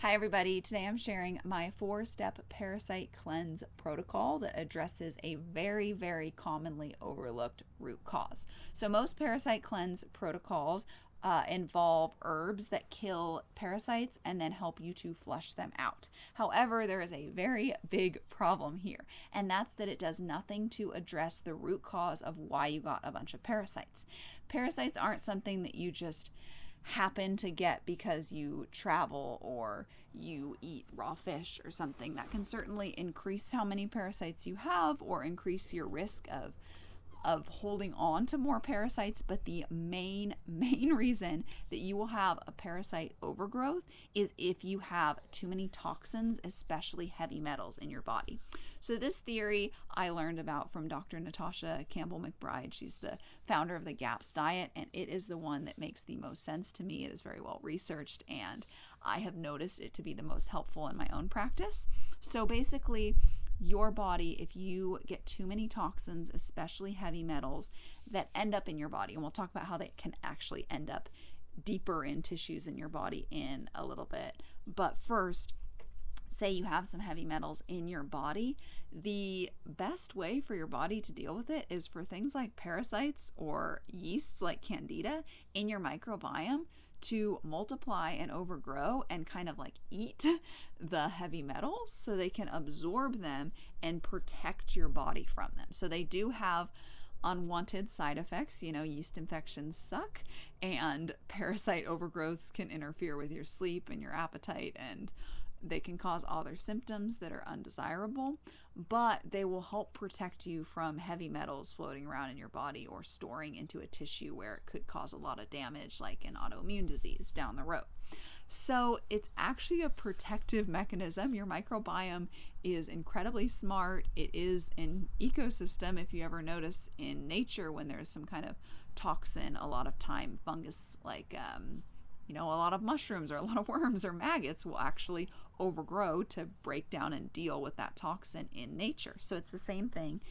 Hi everybody, today I'm sharing my 4-step parasite cleanse protocol that addresses a very commonly overlooked root cause. So most parasite cleanse protocols involve herbs that kill parasites and then help you to flush them out. However, there is a very big problem here, and that's that it does nothing to address the root cause of why you got a bunch of parasites. Parasites aren't something that you just happen to get because you travel or you eat raw fish or something. That can certainly increase how many parasites you have or increase your risk of holding on to more parasites, but the main reason that you will have a parasite overgrowth is if you have too many toxins, especially heavy metals in your body. So this theory I learned about from Dr. Natasha Campbell McBride. She's the founder of the GAPS diet, and it is the one that makes the most sense to me. It is very well researched, and I have noticed it to be the most helpful in my own practice. So basically, your body, if you get too many toxins, especially heavy metals, that end up in your body, and we'll talk about how they can actually end up deeper in tissues in your body in a little bit. But first, say you have some heavy metals in your body, the best way for your body to deal with it is for things like parasites or yeasts like candida in your microbiome to multiply and overgrow and kind of like eat the heavy metals so they can absorb them and protect your body from them. So they do have unwanted side effects. You know, yeast infections suck, and parasite overgrowths can interfere with your sleep and your appetite, and they can cause other symptoms that are undesirable, but they will help protect you from heavy metals floating around in your body or storing into a tissue where it could cause a lot of damage, like an autoimmune disease down the road. So it's actually a protective mechanism. Your microbiome is incredibly smart. It is an ecosystem. If you ever notice in nature when there's some kind of toxin, a lot of time fungus like a lot of mushrooms or a lot of worms or maggots will actually overgrow to break down and deal with that toxin in nature. So it's the same thing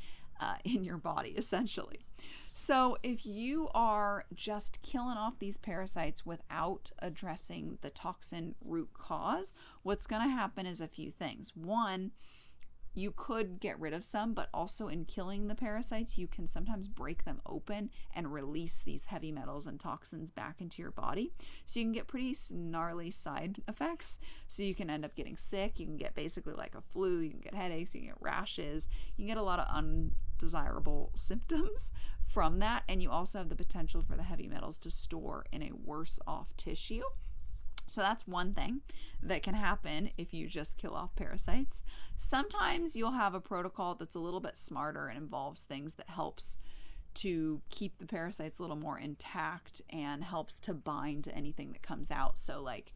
in your body, essentially. So if you are just killing off these parasites without addressing the toxin root cause, what's going to happen is a few things. One, you could get rid of some, but also in killing the parasites, you can sometimes break them open and release these heavy metals and toxins back into your body. So you can get pretty gnarly side effects. So you can end up getting sick. You can get basically like a flu. You can get headaches. You can get rashes. You can get a lot of undesirable symptoms from that. And you also have the potential for the heavy metals to store in a worse off tissue. So that's one thing that can happen if you just kill off parasites. Sometimes you'll have a protocol that's a little bit smarter and involves things that helps to keep the parasites a little more intact and helps to bind to anything that comes out. So like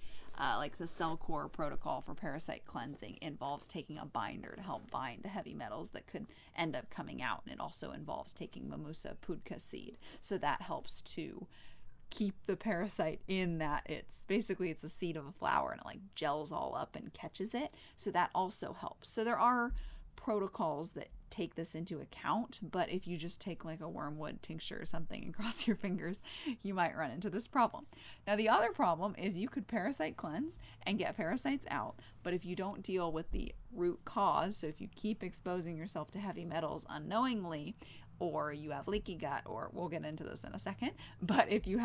the cell core protocol for parasite cleansing involves taking a binder to help bind the heavy metals that could end up coming out. And it also involves taking Mimosa pudica seed. So that helps to keep the parasite in that it's a seed of a flower and it like gels all up and catches it. So that also helps. So there are protocols that take this into account, but if you just take like a wormwood tincture or something and cross your fingers, you might run into this problem. Now the other problem is you could parasite cleanse and get parasites out, but if you don't deal with the root cause, so if you keep exposing yourself to heavy metals unknowingly, or you have leaky gut, or we'll get into this in a second, but if you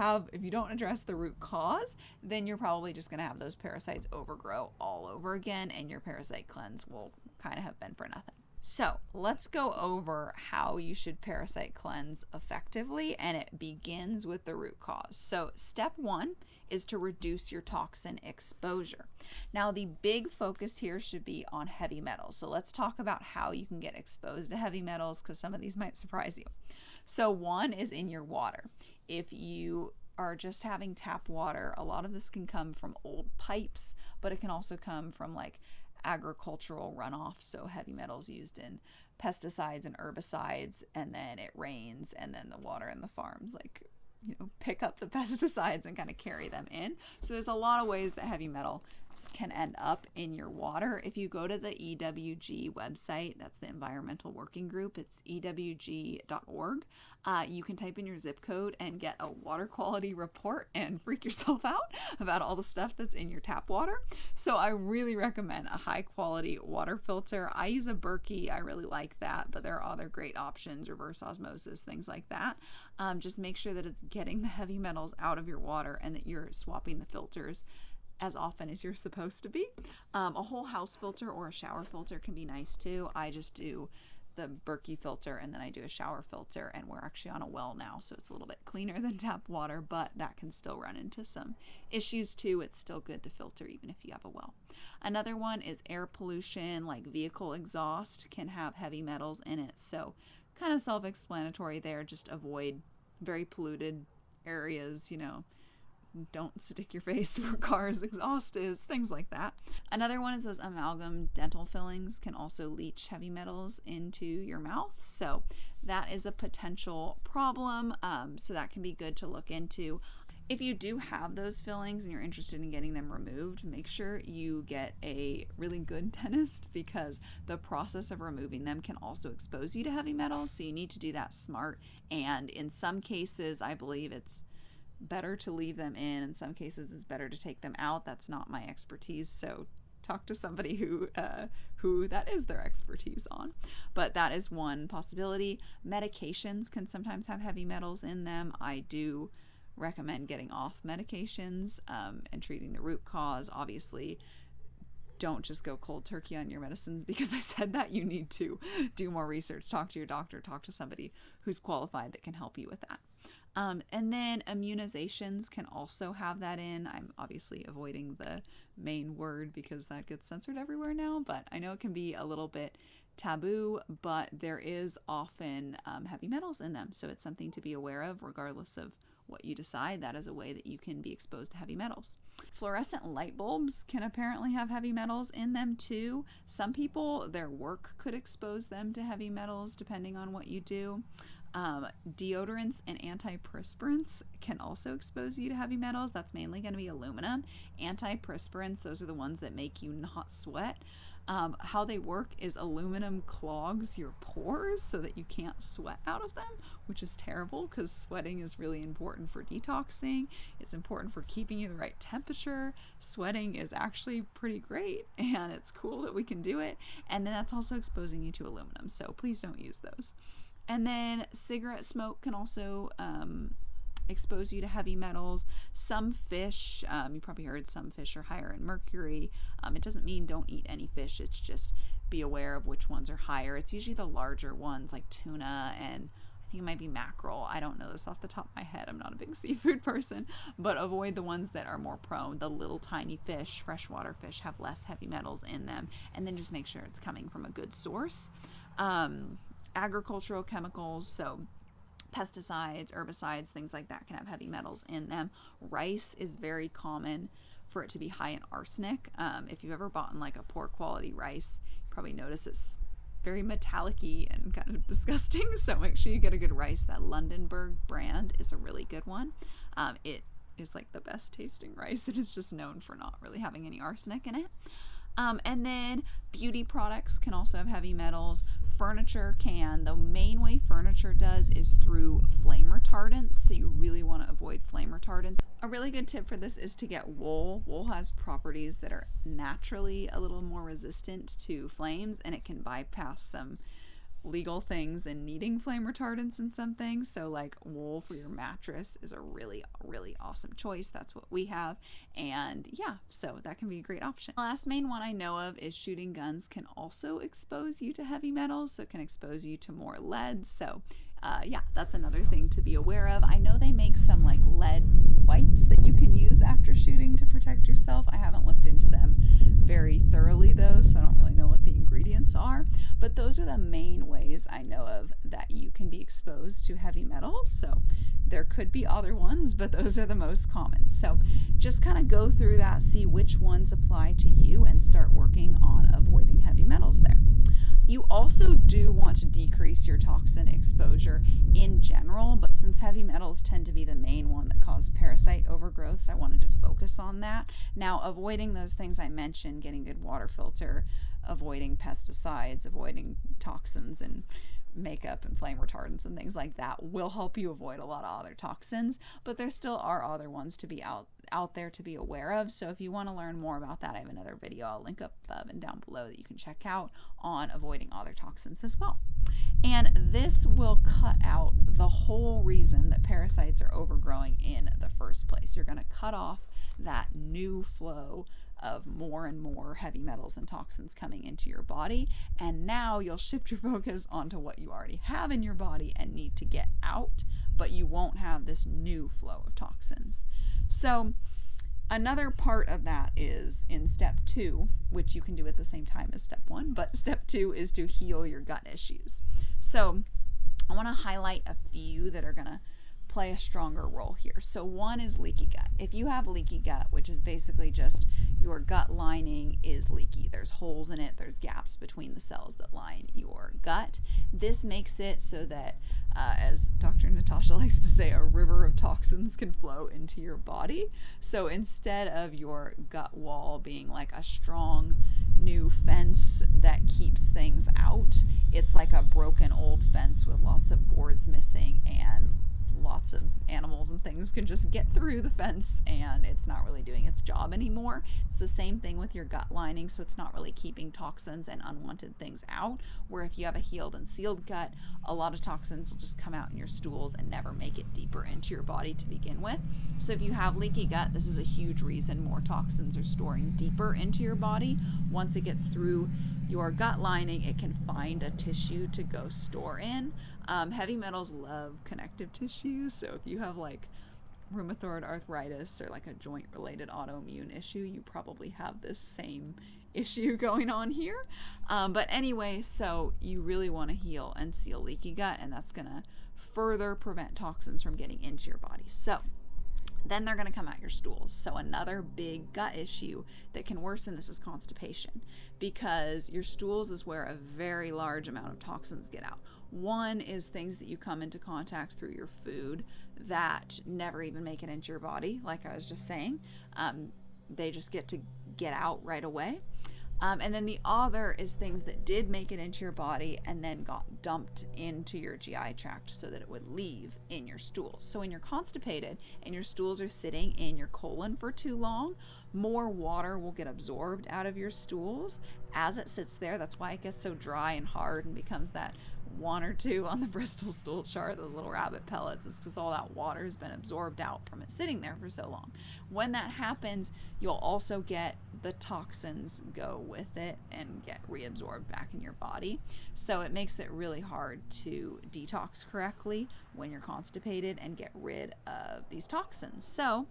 don't address the root cause, then you're probably just going to have those parasites overgrow all over again, and your parasite cleanse will kind of have been for nothing. So let's go over how you should parasite cleanse effectively, and it begins with the root cause. So step one is to reduce your toxin exposure. Now the big focus here should be on heavy metals. So let's talk about how you can get exposed to heavy metals, because some of these might surprise you. So one is in your water. If you are just having tap water, a lot of this can come from old pipes, but it can also come from like agricultural runoff, so heavy metals used in pesticides and herbicides, and then it rains, and then the water in the farms pick up the pesticides and kind of carry them in. So there's a lot of ways that heavy metal can end up in your water. If you go to the EWG website, that's the Environmental Working Group, it's ewg.org, you can type in your zip code and get a water quality report and freak yourself out about all the stuff that's in your tap water. So I really recommend a high quality water filter. I use a Berkey, I really like that, but there are other great options, reverse osmosis, things like that. Just make sure that it's getting the heavy metals out of your water and that you're swapping the filters as often as you're supposed to be. A whole house filter or a shower filter can be nice too. I just do the Berkey filter and then I do a shower filter, and we're actually on a well now, so it's a little bit cleaner than tap water, but that can still run into some issues too. It's still good to filter even if you have a well. Another one is air pollution, like vehicle exhaust can have heavy metals in it, so kind of self-explanatory there. Just avoid very polluted areas, don't stick your face where cars' exhaust is, things like that. Another one is those amalgam dental fillings can also leach heavy metals into your mouth, so that is a potential problem. So that can be good to look into. If you do have those fillings and you're interested in getting them removed, make sure you get a really good dentist, because the process of removing them can also expose you to heavy metals, so you need to do that smart. And in some cases, I believe it's better to leave them in some cases it's better to take them out. That's not my expertise, so talk to somebody who that is their expertise on. But that is one possibility. Medications can sometimes have heavy metals in them. I do recommend getting off medications and treating the root cause. Obviously, don't just go cold turkey on your medicines because I said that. You need to do more research, talk to your doctor, talk to somebody who's qualified that can help you with that. And then immunizations can also have that in. I'm obviously avoiding the main word because that gets censored everywhere now, but I know it can be a little bit taboo, but there is often heavy metals in them. So it's something to be aware of regardless of what you decide. That is a way that you can be exposed to heavy metals. Fluorescent light bulbs can apparently have heavy metals in them too. Some people, their work could expose them to heavy metals depending on what you do. Deodorants and antiperspirants can also expose you to heavy metals. That's mainly going to be aluminum. Antiperspirants, those are the ones that make you not sweat. How they work is aluminum clogs your pores so that you can't sweat out of them, which is terrible because sweating is really important for detoxing. It's important for keeping you the right temperature. Sweating is actually pretty great, and it's cool that we can do it. And then that's also exposing you to aluminum, so please don't use those. And then cigarette smoke can also expose you to heavy metals. Some fish, you probably heard some fish are higher in mercury. It doesn't mean don't eat any fish. It's just be aware of which ones are higher. It's usually the larger ones like tuna and I think it might be mackerel. I don't know this off the top of my head. I'm not a big seafood person, but avoid the ones that are more prone. The little tiny fish, freshwater fish, have less heavy metals in them. And then just make sure it's coming from a good source. Agricultural chemicals, so pesticides, herbicides, things like that can have heavy metals in them. Rice is very common for it to be high in arsenic. If you've ever bought like a poor quality rice, you probably notice it's very metallic-y and kind of disgusting, so make sure you get a good rice. That Lundenberg brand is a really good one. It is like the best tasting rice. It is just known for not really having any arsenic in it. And then beauty products can also have heavy metals. Furniture can. The main way furniture does is through flame retardants, so you really want to avoid flame retardants. A really good tip for this is to get wool. Wool has properties that are naturally a little more resistant to flames, and it can bypass some legal things and needing flame retardants in some things. So like wool for your mattress is a really, really awesome choice. That's what we have. And yeah, so that can be a great option. The last main one I know of is shooting guns can also expose you to heavy metals. So it can expose you to more lead. So yeah, that's another thing to be aware of. I know they make some like lead wipes that you can use after shooting to protect yourself. I haven't looked into them very thoroughly though, so I don't really know what the ingredients are, but those are the main ways I know of that you can be exposed to heavy metals. So There could be other ones, but those are the most common. So just kind of go through that, see which ones apply to you, and start working on avoiding heavy metals there. You also do want to decrease your toxin exposure in general, but since heavy metals tend to be the main one that cause parasite overgrowth, I wanted to focus on that. Now, avoiding those things I mentioned, getting good water filter, avoiding pesticides, avoiding toxins and makeup and flame retardants and things like that will help you avoid a lot of other toxins, but there still are other ones to be out there to be aware of. So if you want to learn more about that, I have another video I'll link up above and down below that you can check out on avoiding other toxins as well. And this will cut out the whole reason that parasites are overgrowing in the first place. You're going to cut off that new flow of more and more heavy metals and toxins coming into your body, and now you'll shift your focus onto what you already have in your body and need to get out, but you won't have this new flow of toxins. So another part of that is in step 2, which you can do at the same time as step 1, but step 2 is to heal your gut issues. So I want to highlight a few that are going to play a stronger role here. So one is leaky gut. If you have leaky gut, which is basically just your gut lining is leaky, there's holes in it, there's gaps between the cells that line your gut. This makes it so that, as Dr. Natasha likes to say, a river of toxins can flow into your body. So instead of your gut wall being like a strong new fence that keeps things out, it's like a broken old fence with lots of boards missing, and lots of animals and things can just get through the fence and it's not really doing its job anymore. It's the same thing with your gut lining, so it's not really keeping toxins and unwanted things out, where if you have a healed and sealed gut, a lot of toxins will just come out in your stools and never make it deeper into your body to begin with. So if you have leaky gut, this is a huge reason more toxins are storing deeper into your body. Once it gets through your gut lining, it can find a tissue to go store in. Heavy metals love connective tissues, so if you have like rheumatoid arthritis or like a joint related autoimmune issue, you probably have this same issue going on here. But anyway, so you really want to heal and seal leaky gut, and that's going to further prevent toxins from getting into your body. So then they're going to come out your stools. So another big gut issue that can worsen this is constipation, because your stools is where a very large amount of toxins get out. One is things that you come into contact through your food that never even make it into your body, like I was just saying. They just get out right away. And then the other is things that did make it into your body and then got dumped into your GI tract so that it would leave in your stools. So when you're constipated and your stools are sitting in your colon for too long, more water will get absorbed out of your stools as it sits there. That's why it gets so dry and hard and becomes that 1 or 2 on the Bristol stool chart, those little rabbit pellets. It's because all that water has been absorbed out from it sitting there for so long. When that happens, you'll also get the toxins go with it and get reabsorbed back in your body. So it makes it really hard to detox correctly when you're constipated and get rid of these toxins. So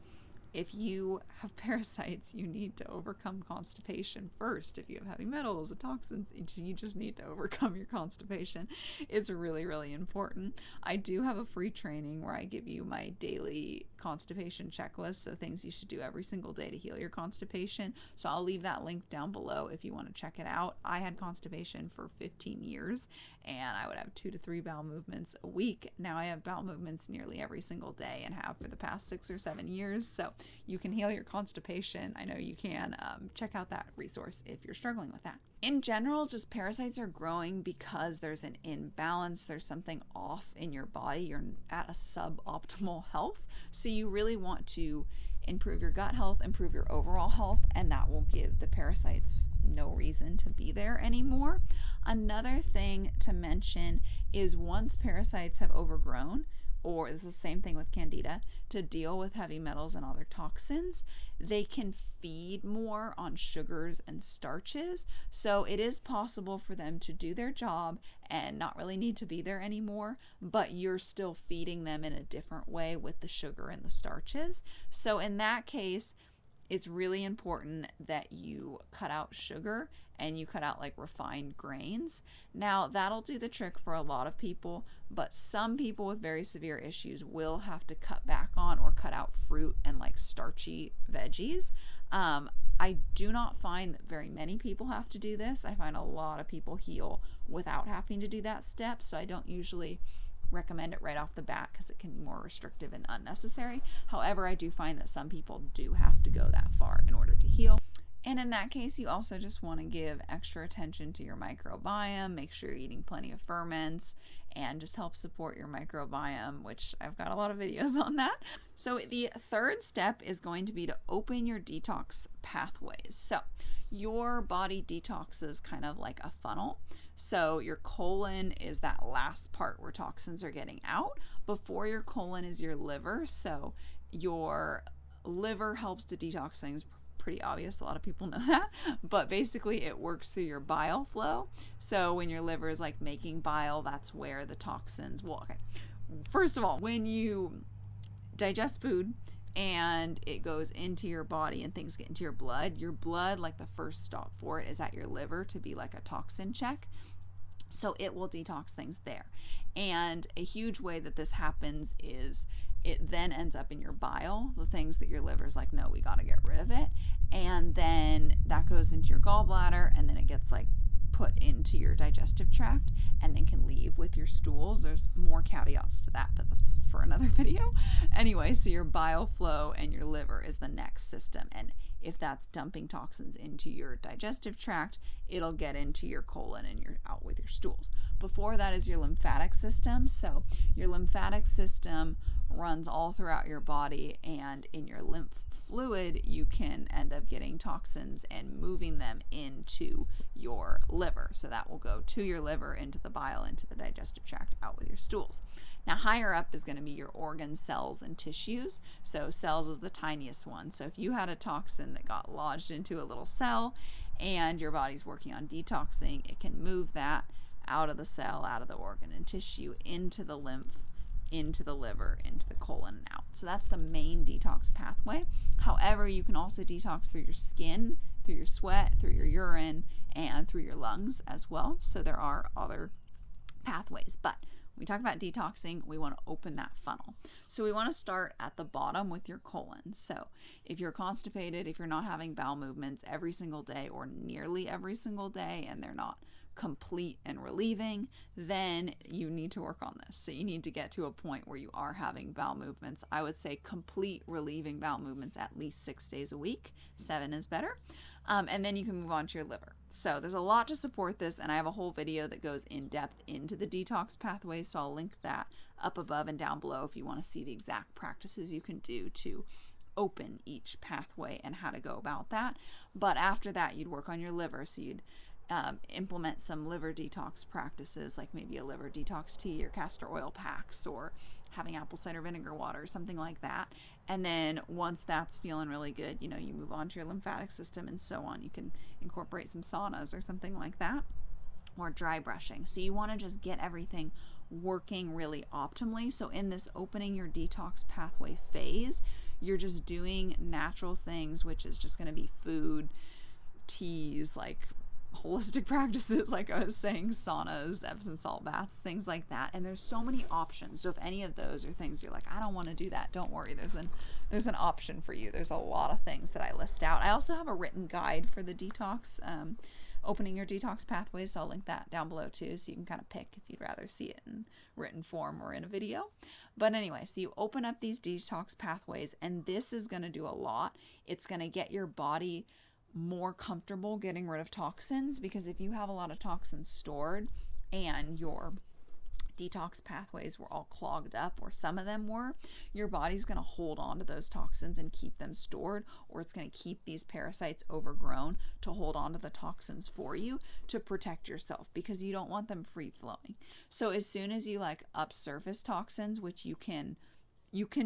if you have parasites, you need to overcome constipation first. If you have heavy metals and toxins, you just need to overcome your constipation. It's really, really important. I do have a free training where I give you my daily constipation checklist, so things you should do every single day to heal your constipation. So I'll leave that link down below if you want to check it out. I had constipation for 15 years, and I would have 2 to 3 bowel movements a week. Now I have bowel movements nearly every single day and have for the past 6 or 7 years. So you can heal your constipation. I know you can. Check out that resource if you're struggling with that. In general, just parasites are growing because there's an imbalance. There's something off in your body. You're at a suboptimal health. So you really want to improve your gut health, improve your overall health, and that will give the parasites no reason to be there anymore. Another thing to mention is once parasites have overgrown, or this is the same thing with Candida, to deal with heavy metals and other toxins, they can feed more on sugars and starches. So it is possible for them to do their job and not really need to be there anymore, but you're still feeding them in a different way with the sugar and the starches. So in that case, it's really important that you cut out sugar and you cut out like refined grains. Now, that'll do the trick for a lot of people, but some people with very severe issues will have to cut back on or cut out fruit and like starchy veggies. I do not find that very many people have to do this. I find a lot of people heal without having to do that step, so I don't usually recommend it right off the bat because it can be more restrictive and unnecessary. However, I do find that some people do have to go that far in order to heal. And in that case, you also just want to give extra attention to your microbiome, make sure you're eating plenty of ferments, and just help support your microbiome, which I've got a lot of videos on that. So the third step is going to be to open your detox pathways. So your body detoxes kind of like a funnel. So your colon is that last part where toxins are getting out. Before your colon is your liver. So your liver helps to detox things. Pretty obvious, a lot of people know that, but basically it works through your bile flow. So when your liver is like making bile, that's where the toxins, first of all, when you digest food and it goes into your body and things get into your blood, like the first stop for it is at your liver to be like a toxin check. So it will detox things there. And a huge way that this happens is it then ends up in your bile, the things that your liver's like, no, we got to get rid of it. And then that goes into your gallbladder, and then it gets like put into your digestive tract and then can leave with your stools. There's more caveats to that, but that's for another video. Anyway, so your bile flow and your liver is the next system. And if that's dumping toxins into your digestive tract, it'll get into your colon and you're out with your stools. Before that is your lymphatic system. So your lymphatic system runs all throughout your body, and in your lymph fluid, you can end up getting toxins and moving them into your liver. So that will go to your liver, into the bile, into the digestive tract, out with your stools. Now, higher up is going to be your organs, cells, and tissues. So cells is the tiniest one. So if you had a toxin that got lodged into a little cell and your body's working on detoxing, it can move that out of the cell, out of the organ and tissue, into the lymph, into the liver, into the colon, and out. So that's the main detox pathway. However, you can also detox through your skin, through your sweat, through your urine, and through your lungs as well. So there are other pathways. But when we talk about detoxing, we want to open that funnel. So we want to start at the bottom with your colon. So if you're constipated, if you're not having bowel movements every single day or nearly every single day, and they're not complete and relieving, then you need to work on this. So you need to get to a point where you are having bowel movements. I would say complete relieving bowel movements at least 6 days a week. 7 is better. And then you can move on to your liver. So there's a lot to support this, and I have a whole video that goes in depth into the detox pathway, so I'll link that up above and down below if you want to see the exact practices you can do to open each pathway and how to go about that. But after that, you'd work on your liver. So you'd implement some liver detox practices, like maybe a liver detox tea or castor oil packs, or having apple cider vinegar water, something like that. And then once that's feeling really good, you move on to your lymphatic system and so on. You can incorporate some saunas or something like that, or dry brushing. So you want to just get everything working really optimally. So in this opening your detox pathway phase, you're just doing natural things, which is just going to be food, teas, like holistic practices, like I was saying, saunas, Epsom salt baths, things like that. And there's so many options. So if any of those are things you're like, I don't want to do that, don't worry, there's an option for you. There's a lot of things that I list out. I also have a written guide for the detox, opening your detox pathways, so I'll link that down below too, so you can kind of pick if you'd rather see it in written form or in a video. But anyway, so you open up these detox pathways, and this is going to do a lot. It's going to get your body more comfortable getting rid of toxins, because if you have a lot of toxins stored and your detox pathways were all clogged up, or some of them were, your body's going to hold on to those toxins and keep them stored, or it's going to keep these parasites overgrown to hold on to the toxins for you to protect yourself, because you don't want them free flowing. So as soon as you upsurface toxins, which you can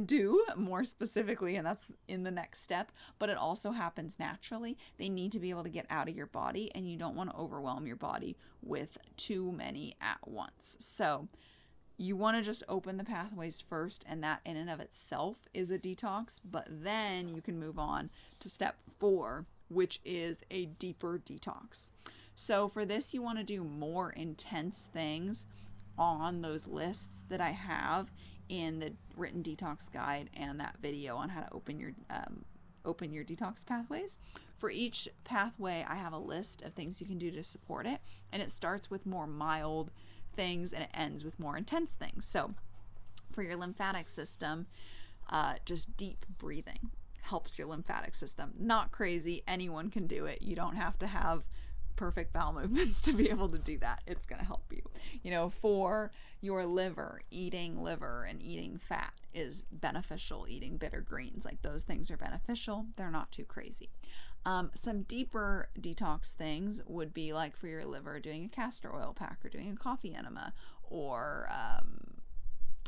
do more specifically, and that's in the next step, but it also happens naturally. They need to be able to get out of your body, and you don't want to overwhelm your body with too many at once. So you want to just open the pathways first, and that in and of itself is a detox, but then you can move on to step 4, which is a deeper detox. So for this, you want to do more intense things on those lists that I have in the written detox guide and that video on how to open your detox pathways. For each pathway, I have a list of things you can do to support it, and it starts with more mild things and it ends with more intense things. So for your lymphatic system, just deep breathing helps your lymphatic system. Not crazy, anyone can do it. You don't have to have perfect bowel movements to be able to do that. It's going to help you. You know, for your liver, eating liver and eating fat is beneficial. Eating bitter greens, like those things are beneficial. They're not too crazy. Some deeper detox things would be like for your liver, doing a castor oil pack or doing a coffee enema, or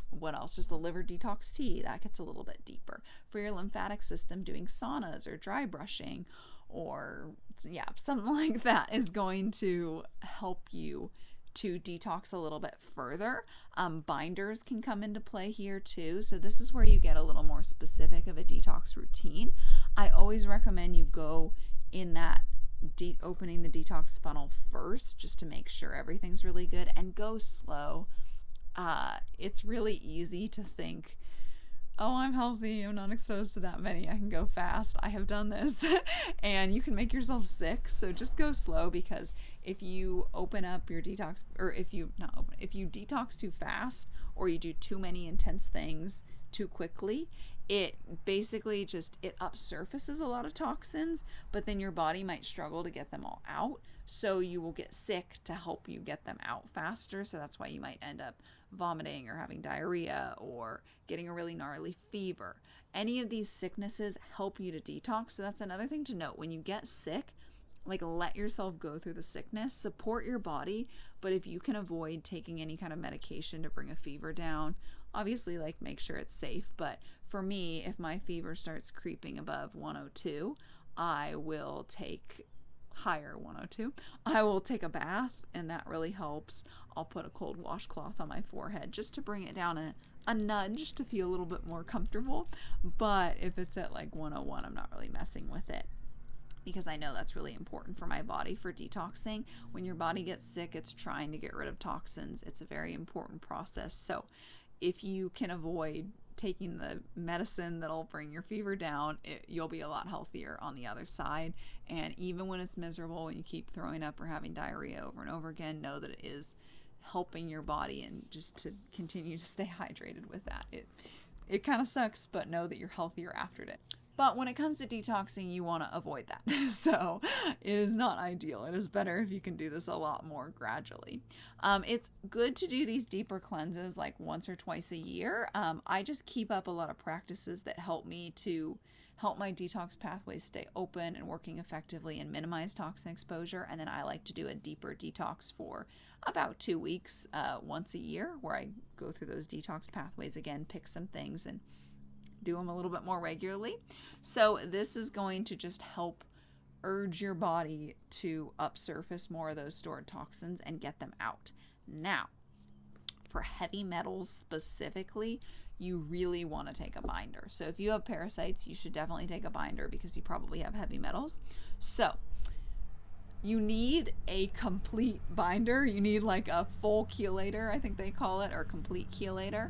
what else? Just the liver detox tea. That gets a little bit deeper. For your lymphatic system, doing saunas or dry brushing, or something like that is going to help you to detox a little bit further. Binders can come into play here too. So this is where you get a little more specific of a detox routine. I always recommend you go in that opening the detox funnel first, just to make sure everything's really good, and go slow. It's really easy to think, oh, I'm healthy, I'm not exposed to that many, I can go fast. I have done this. And you can make yourself sick. So just go slow, because if you open up your detox, or if you detox too fast, or you do too many intense things too quickly, it basically it upsurfaces a lot of toxins, but then your body might struggle to get them all out. So you will get sick to help you get them out faster. So that's why you might end up vomiting or having diarrhea or getting a really gnarly fever. Any of these sicknesses help you to detox. So that's another thing to note. When you get sick, like, let yourself go through the sickness, support your body. But if you can avoid taking any kind of medication to bring a fever down, obviously, like, make sure it's safe. But for me, if my fever starts creeping above 102, I will take higher 102. I will take a bath, and that really helps. I'll put a cold washcloth on my forehead just to bring it down a nudge to feel a little bit more comfortable. But if it's at like 101, I'm not really messing with it, because I know that's really important for my body for detoxing. When your body gets sick, it's trying to get rid of toxins. It's a very important process. So if you can avoid taking the medicine that'll bring your fever down, you'll be a lot healthier on the other side. And even when it's miserable and you keep throwing up or having diarrhea over and over again, know that it is helping your body, and just to continue to stay hydrated with that. It kind of sucks, but know that you're healthier after it. But when it comes to detoxing, you want to avoid that. So it is not ideal. It is better if you can do this a lot more gradually. It's good to do these deeper cleanses like once or twice a year. I just keep up a lot of practices that help me to help my detox pathways stay open and working effectively and minimize toxin exposure. And then I like to do a deeper detox for about 2 weeks once a year, where I go through those detox pathways again, pick some things and do them a little bit more regularly. So this is going to just help urge your body to upsurface more of those stored toxins and get them out. Now, for heavy metals specifically, you really want to take a binder. So if you have parasites, you should definitely take a binder, because you probably have heavy metals. So you need a complete binder. You need like a full chelator, I think they call it, or complete chelator,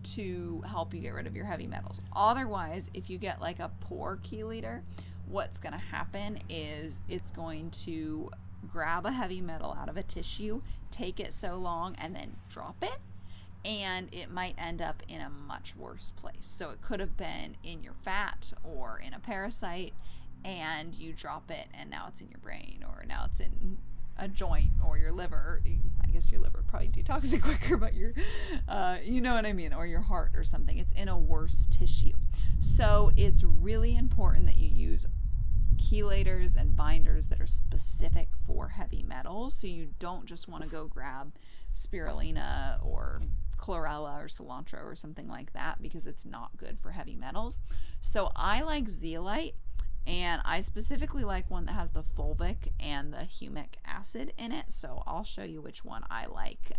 to help you get rid of your heavy metals. Otherwise, if you get like a poor chelator, what's going to happen is it's going to grab a heavy metal out of a tissue, take it so long, and then drop it, and it might end up in a much worse place. So it could have been in your fat or in a parasite, and you drop it and now it's in your brain, or now it's in a joint or your liver. I guess your liver would probably detox it quicker, but your you know what I mean, or your heart or something. It's in a worse tissue. So it's really important that you use chelators and binders that are specific for heavy metals. So you don't just want to go grab spirulina or chlorella or cilantro or something like that, because it's not good for heavy metals. So I like zeolite, and I specifically like one that has the fulvic and the humic acid in it. So I'll show you which one I like.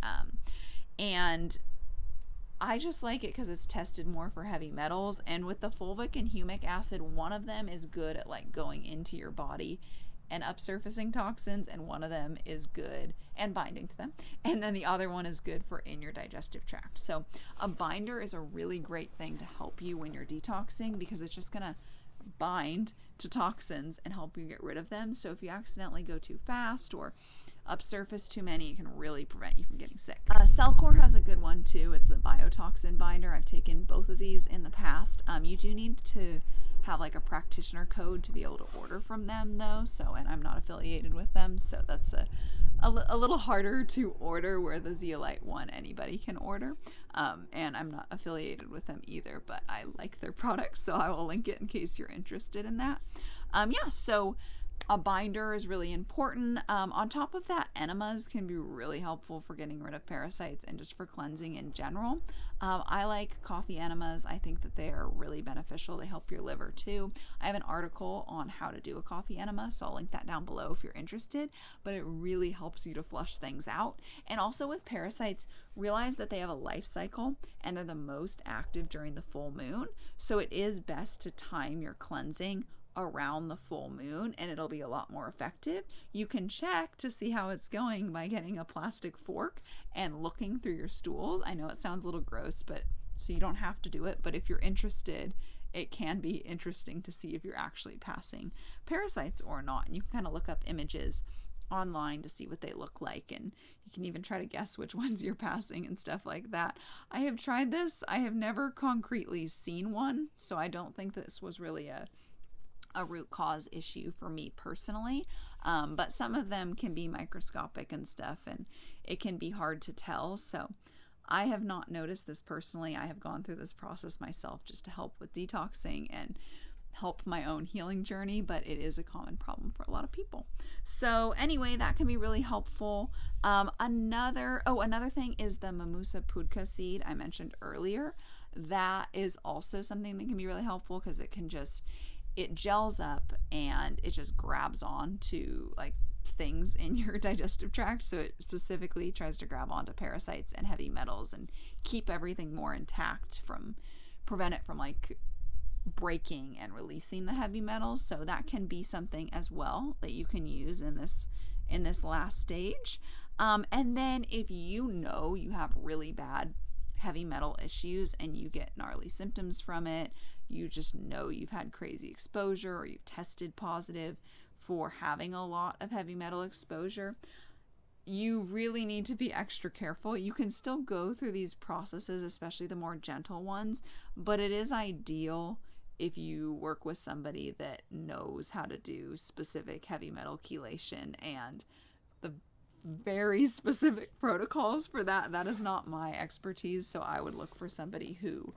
And I just like it because it's tested more for heavy metals. And with the fulvic and humic acid, one of them is good at like going into your body and upsurfacing toxins, and one of them is good and binding to them. And then the other one is good for in your digestive tract. So a binder is a really great thing to help you when you're detoxing, because it's just going to bind to toxins and help you get rid of them. So if you accidentally go too fast or upsurface too many, it can really prevent you from getting sick. Cellcore has a good one too. It's the biotoxin binder. I've taken both of these in the past. You do need to have like a practitioner code to be able to order from them though. So, and I'm not affiliated with them, so that's a little harder to order, where the zeolite one anybody can order. And I'm not affiliated with them either, but I like their products, so I will link it in case you're interested in that. So a binder is really important. On top of that, enemas can be really helpful for getting rid of parasites and just for cleansing in general. I like coffee enemas. I think that they are really beneficial. They help your liver too. I have an article on how to do a coffee enema, so I'll link that down below if you're interested, but it really helps you to flush things out. And also with parasites, realize that they have a life cycle and they're the most active during the full moon. So it is best to time your cleansing around the full moon, and it'll be a lot more effective. You can check to see how it's going by getting a plastic fork and looking through your stools. I know it sounds a little gross, but so you don't have to do it, but if you're interested, it can be interesting to see if you're actually passing parasites or not. And you can kind of look up images online to see what they look like, and you can even try to guess which ones you're passing and stuff like that. I have tried this. I have never concretely seen one, so I don't think this was really a root cause issue for me personally, but some of them can be microscopic and stuff, and it can be hard to tell. So I have not noticed this personally. I have gone through this process myself just to help with detoxing and help my own healing journey, but it is a common problem for a lot of people. So anyway, that can be really helpful. Another thing is the Mimosa pudica seed I mentioned earlier. That is also something that can be really helpful, because it gels up and it just grabs on to like things in your digestive tract. So it specifically tries to grab onto parasites and heavy metals and keep everything more intact, prevent it from like breaking and releasing the heavy metals. So that can be something as well that you can use in this last stage. And then if you know you have really bad heavy metal issues and you get gnarly symptoms from it, you just know you've had crazy exposure or you've tested positive for having a lot of heavy metal exposure, you really need to be extra careful. You can still go through these processes, especially the more gentle ones, but it is ideal if you work with somebody that knows how to do specific heavy metal chelation and the very specific protocols for that. That is not my expertise, so I would look for somebody who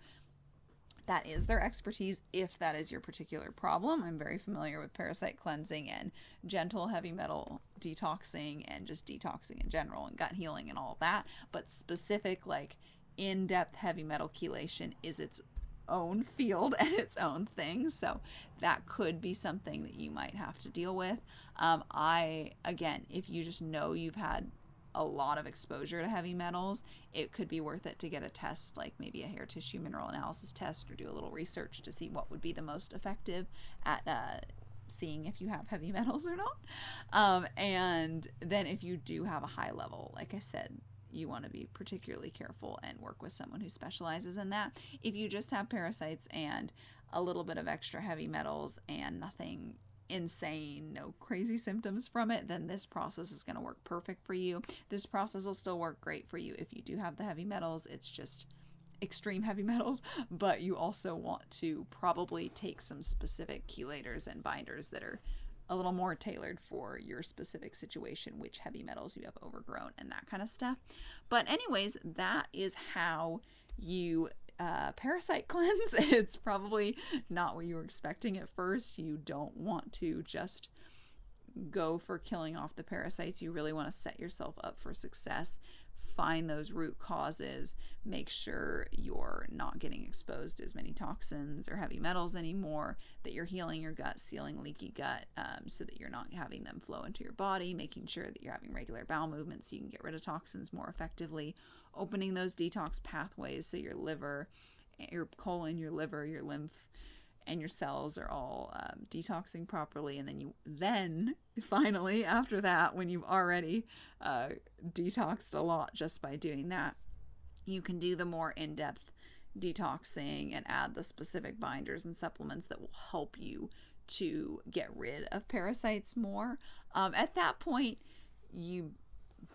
that is their expertise if that is your particular problem. I'm very familiar with parasite cleansing and gentle heavy metal detoxing and just detoxing in general and gut healing and all of that, but specific like in-depth heavy metal chelation is its own field and its own thing, so that could be something that you might have to deal with. Again, if you just know you've had a lot of exposure to heavy metals, it could be worth it to get a test, like maybe a hair tissue mineral analysis test, or do a little research to see what would be the most effective at seeing if you have heavy metals or not. And then if you do have a high level, like I said, you want to be particularly careful and work with someone who specializes in that. If you just have parasites and a little bit of extra heavy metals and nothing insane, no crazy symptoms from it, then this process is going to work perfect for you. This process will still work great for you if you do have the heavy metals. It's just extreme heavy metals, but you also want to probably take some specific chelators and binders that are a little more tailored for your specific situation, which heavy metals you have overgrown and that kind of stuff. But anyways, that is how you parasite cleanse. It's probably not what you were expecting at first. You don't want to just go for killing off the parasites. You really want to set yourself up for success find those root causes, make sure you're not getting exposed to as many toxins or heavy metals anymore, that you're healing your gut, sealing leaky gut, so that you're not having them flow into your body, making sure that you're having regular bowel movements so you can get rid of toxins more effectively, opening those detox pathways so your liver, your colon, your liver, your lymph, and your cells are all detoxing properly. And then finally, after that, when you've already detoxed a lot just by doing that, you can do the more in-depth detoxing and add the specific binders and supplements that will help you to get rid of parasites more. At that point, you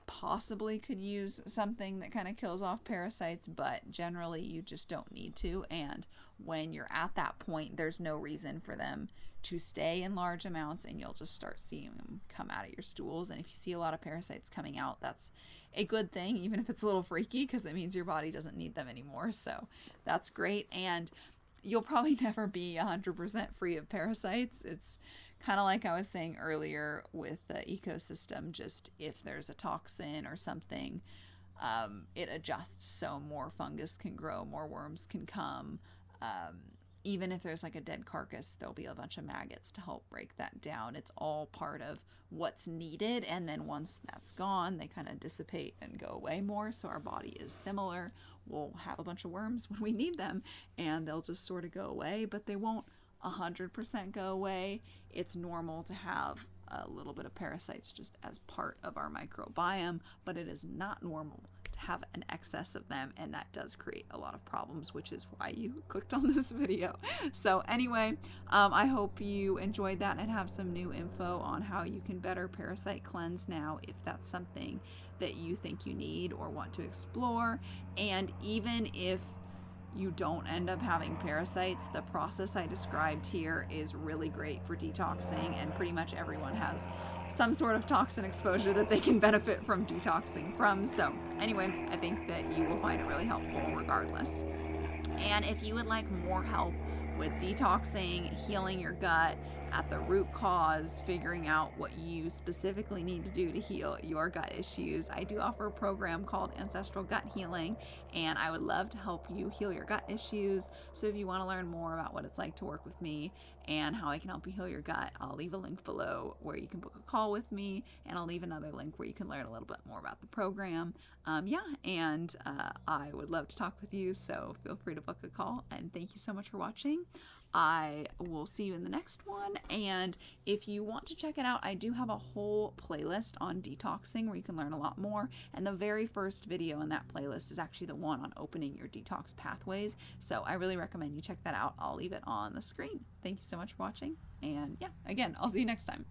possibly could use something that kind of kills off parasites, but generally you just don't need to. And when you're at that point, there's no reason for them to stay in large amounts, and you'll just start seeing them come out of your stools. And if you see a lot of parasites coming out, that's a good thing, even if it's a little freaky, because it means your body doesn't need them anymore. So that's great. And you'll probably never be 100% free of parasites. It's kind of like I was saying earlier with the ecosystem, just if there's a toxin or something, it adjusts so more fungus can grow, more worms can come. Even if there's like a dead carcass, there'll be a bunch of maggots to help break that down. It's all part of what's needed, and then once that's gone, they kind of dissipate and go away more. So our body is similar. We'll have a bunch of worms when we need them, and they'll just sort of go away, but they won't 100% go away. It's normal to have a little bit of parasites just as part of our microbiome, but it is not normal to have an excess of them, and that does create a lot of problems, which is why you clicked on this video. So anyway, I hope you enjoyed that and have some new info on how you can better parasite cleanse now, if that's something that you think you need or want to explore. And even if you don't end up having parasites, the process I described here is really great for detoxing, and pretty much everyone has some sort of toxin exposure that they can benefit from detoxing from. So anyway, I think that you will find it really helpful regardless. And if you would like more help with detoxing, healing your gut at the root cause, figuring out what you specifically need to do to heal your gut issues, I do offer a program called Ancestral Gut Healing, and I would love to help you heal your gut issues. So if you want to learn more about what it's like to work with me and how I can help you heal your gut, I'll leave a link below where you can book a call with me, and I'll leave another link where you can learn a little bit more about the program. I would love to talk with you, so feel free to book a call, and thank you so much for watching. I will see you in the next one, and if you want to check it out, I do have a whole playlist on detoxing where you can learn a lot more, and the very first video in that playlist is actually the one on opening your detox pathways, so I really recommend you check that out. I'll leave it on the screen. Thank you so much for watching, and yeah, again, I'll see you next time.